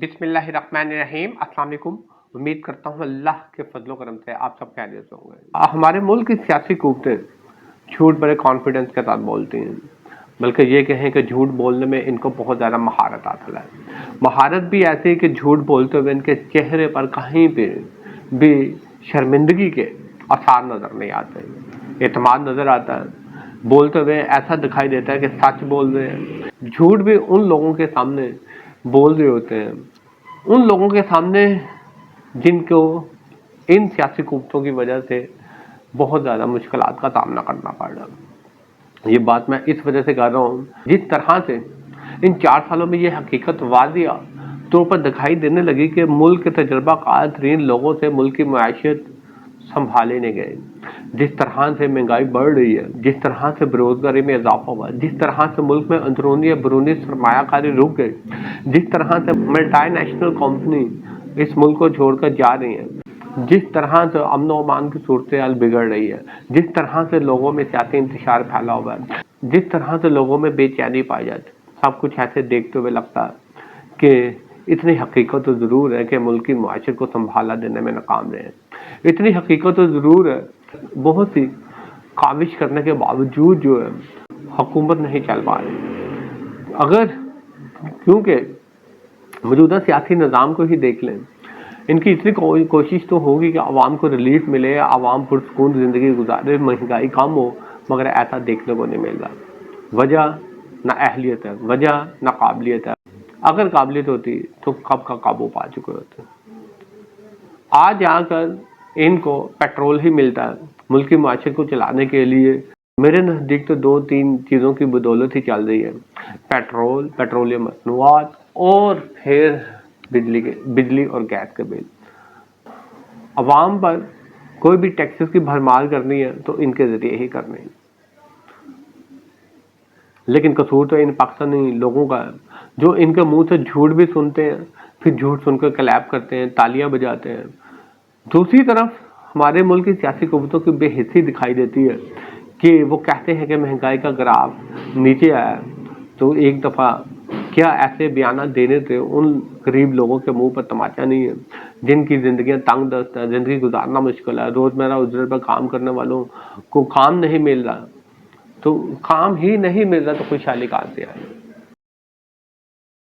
बिस्मिल्लाहिर्रहमानिर्रहीम। अस्सलाम वालेकुम। उम्मीद करता हूँ अल्लाह के फजलो करम से आप सब खैरियत से होंगे। हमारे मुल्क की सियासी कुव्वतें झूठ बड़े कॉन्फिडेंस के साथ बोलती हैं, बल्कि ये कहें कि झूठ बोलने में इनको बहुत ज़्यादा महारत हासिल है। महारत भी ऐसी कि झूठ बोलते हुए इनके चेहरे पर कहीं पे भी शर्मिंदगी के आसार नज़र नहीं आते, एतमाद नज़र आता है। बोलते हुए ऐसा दिखाई देता है कि सच बोल रहे हैं। झूठ भी उन लोगों के सामने बोल रहे होते हैं, उन लोगों के सामने जिनको इन सियासी कुव्वतों की वजह से बहुत ज़्यादा मुश्किलात का सामना करना पड़ रहा है। ये बात मैं इस वजह से कर रहा हूँ, जिस तरह से इन 4 सालों में ये हकीकत वाज़िया तौर पर दिखाई देने लगी कि मुल्क के तजर्बाकार तरीन लोगों से मुल्क की मईशत संभाले नहीं गए। जिस तरह से महंगाई बढ़ रही है, जिस तरह से बेरोजगारी में इजाफा हुआ, जिस तरह से मुल्क में अंदरूनी या बैरूनी सरमायाकारी रुक गई, जिस तरह से मल्टी नेशनल कंपनी इस मुल्क को छोड़कर जा रही है, जिस तरह से अमन व अमान की सूरत हाल बिगड़ रही है, जिस तरह से लोगों में सियासी इंतशार फैला हुआ है, जिस तरह से लोगों में बेचैनी पाई जाती, सब कुछ ऐसे देखते हुए लगता है कि इतनी हकीकत तो ज़रूर है कि मुल्क की मुआशरत को संभाला देने में नाकाम रहे हैं। इतनी हकीकत तो ज़रूर है, बहुत सी काविश करने के बावजूद जो है हुकूमत नहीं चल पा रही। अगर क्योंकि मौजूदा सियासी निज़ाम को ही देख लें, इनकी इतनी कोशिश तो होगी कि आवाम को रिलीफ मिले, आवाम पुरसकून ज़िंदगी गुजारे, महंगाई कम हो, मगर ऐसा देखने को नहीं मिल रहा। वजह ना अहलियत है, वजह ना काबिलियत है। अगर काबिलियत होती तो कब का काबू पा चुके होते। आज आकर इनको पेट्रोल ही मिलता है मुल्क की माशरत को चलाने के लिए। मेरे नज़दीक तो 2-3 चीज़ों की बदौलत ही चल रही है, पेट्रोल, पेट्रोलियम मसनूआत और फिर बिजली और गैस के बिल। अवाम पर कोई भी टैक्सेस की भरमार करनी है तो इनके ज़रिए ही करनी है। लेकिन कसूर तो इन पाकिस्तानी लोगों का है, जो इनके मुंह से झूठ भी सुनते हैं, फिर झूठ सुनकर क्लैप करते हैं, तालियां बजाते हैं। दूसरी तरफ हमारे मुल्क की सियासी कुव्वतों की बेहिस्सी दिखाई देती है कि वो कहते हैं कि महंगाई का ग्राफ नीचे आया, तो एक दफ़ा क्या ऐसे बयान देने से उन गरीब लोगों के मुंह पर तमाचा नहीं है, जिनकी ज़िंदगियां तंग दस्त है, ज़िंदगी गुजारना मुश्किल है, रोज़मर्रा उजरत पर काम करने वालों को काम नहीं मिल रहा, तो काम ही नहीं मिल रहा तो खुशहाली कहाँ से आए।